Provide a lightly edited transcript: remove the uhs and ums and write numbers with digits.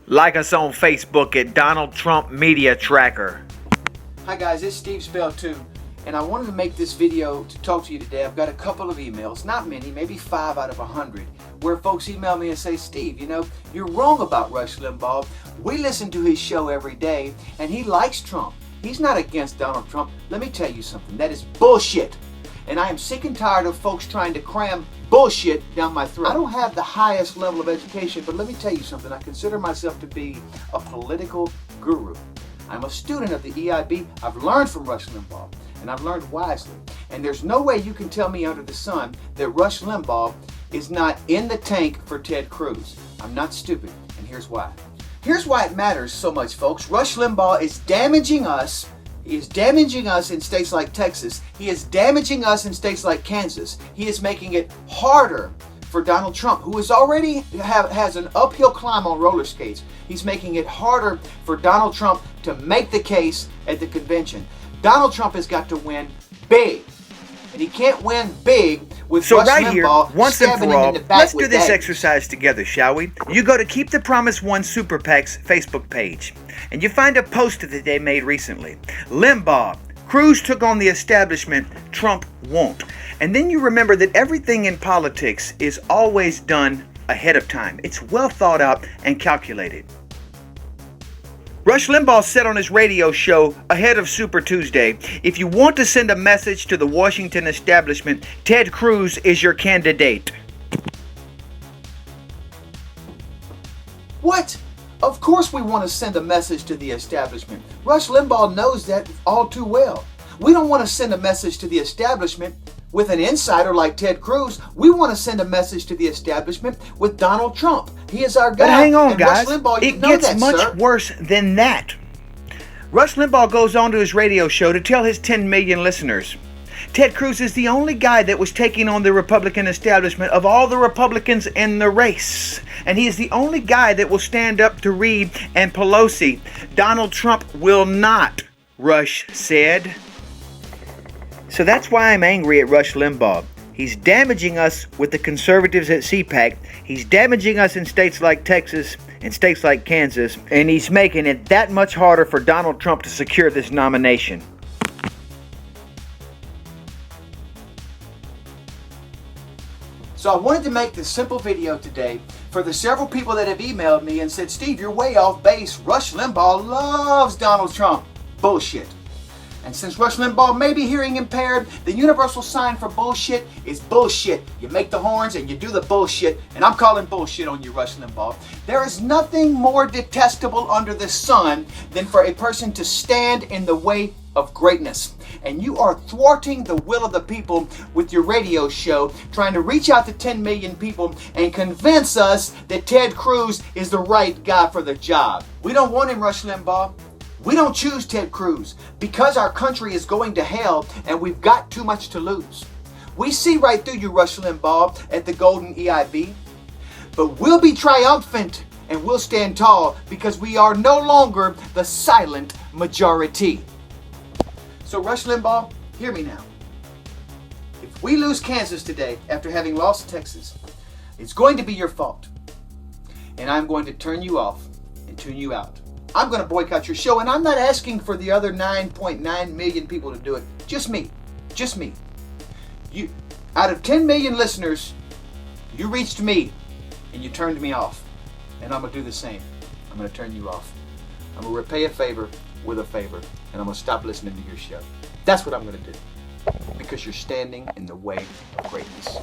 Like us on Facebook at Donald Trump Media Tracker. Hi guys, it's Steve Spell 2, and I wanted to make this video to talk to you today. I've got a couple of emails, not many, maybe 5 out of 100, where folks email me and say, Steve, you're wrong about Rush Limbaugh. We listen to his show every day, and he likes Trump. He's not against Donald Trump. Let me tell you something, that is bullshit. And I am sick and tired of folks trying to cram bullshit down my throat. I don't have the highest level of education, but let me tell you something. I consider myself to be a political guru. I'm a student of the EIB. I've learned from Rush Limbaugh, and I've learned wisely. And there's no way you can tell me under the sun that Rush Limbaugh is not in the tank for Ted Cruz. I'm not stupid, and here's why. Here's why it matters so much, folks. Rush Limbaugh is damaging us. He is damaging us in states like Texas. He is damaging us in states like Kansas. He is making it harder for Donald Trump, who is already has an uphill climb on roller skates. He's making it harder for Donald Trump to make the case at the convention. Donald Trump has got to win big. And he can't win big with Rush Limbaugh once and for all, let's do this daggers. exercise together, shall we? You go to Keep the Promise One Super PAC's Facebook page, and you find a post that they made recently. Limbaugh, Cruz took on the establishment, Trump won't. And then you remember that everything in politics is always done ahead of time. It's well thought out and calculated. Rush Limbaugh said on his radio show ahead of Super Tuesday, if you want to send a message to the Washington establishment, Ted Cruz is your candidate. What? Of course we want to send a message to the establishment. Rush Limbaugh knows that all too well. We don't want to send a message to the establishment with an insider like Ted Cruz. We want to send a message to the establishment with Donald Trump. He is our guy. But hang on, guys. Limbaugh, it gets much worse than that. Rush Limbaugh goes on to his radio show to tell his 10 million listeners, Ted Cruz is the only guy that was taking on the Republican establishment of all the Republicans in the race. And he is the only guy that will stand up to Reid and Pelosi. Donald Trump will not, Rush said. So that's why I'm angry at Rush Limbaugh. He's damaging us with the conservatives at CPAC. He's damaging us in states like Texas and states like Kansas. And he's making it that much harder for Donald Trump to secure this nomination. So I wanted to make this simple video today for the several people that have emailed me and said, Steve, you're way off base. Rush Limbaugh loves Donald Trump. Bullshit. And since Rush Limbaugh may be hearing impaired, the universal sign for bullshit is bullshit. You make the horns and you do the bullshit, and I'm calling bullshit on you, Rush Limbaugh. There is nothing more detestable under the sun than for a person to stand in the way of greatness. And you are thwarting the will of the people with your radio show, trying to reach out to 10 million people and convince us that Ted Cruz is the right guy for the job. We don't want him, Rush Limbaugh. We don't choose Ted Cruz because our country is going to hell and we've got too much to lose. We see right through you, Rush Limbaugh, at the Golden EIB. But we'll be triumphant and we'll stand tall because we are no longer the silent majority. So Rush Limbaugh, hear me now. If we lose Kansas today after having lost Texas, it's going to be your fault. And I'm going to turn you off and tune you out. I'm going to boycott your show, and I'm not asking for the other 9.9 million people to do it. Just me. Just me. You, out of 10 million listeners, you reached me, and you turned me off. And I'm going to do the same. I'm going to turn you off. I'm going to repay a favor with a favor, and I'm going to stop listening to your show. That's what I'm going to do. Because you're standing in the way of greatness.